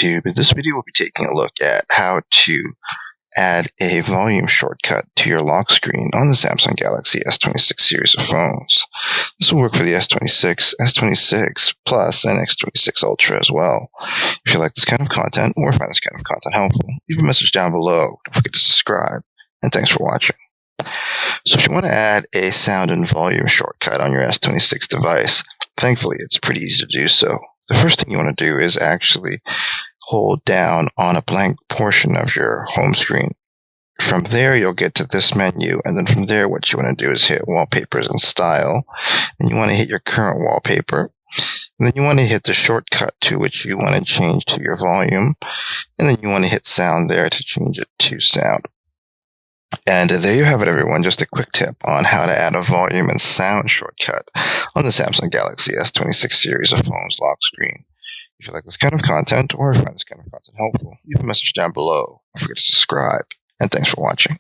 YouTube. In this video, we'll be taking a look at how to add a volume shortcut to your lock screen on the Samsung Galaxy S26 series of phones. This will work for the S26, S26 Plus, and X26 Ultra as well. If you like this kind of content or find this kind of content helpful, leave a message down below. Don't forget to subscribe, and thanks for watching. So if you want to add a sound and volume shortcut on your S26 device, thankfully it's pretty easy to do so. The first thing you want to do is actually hold down on a blank portion of your home screen. From there, you'll get to this menu, and then from there, what you want to do is hit Wallpapers and Style, and you want to hit your current wallpaper, and then you want to hit the shortcut to which you want to change to your volume, and then you want to hit Sound there to change it to Sound. And there you have it, everyone. Just a quick tip on how to add a volume and sound shortcut on the Samsung Galaxy S26 series of phones lock screen. If you like this kind of content or find this kind of content helpful, leave a message down below. Don't forget to subscribe, and thanks for watching.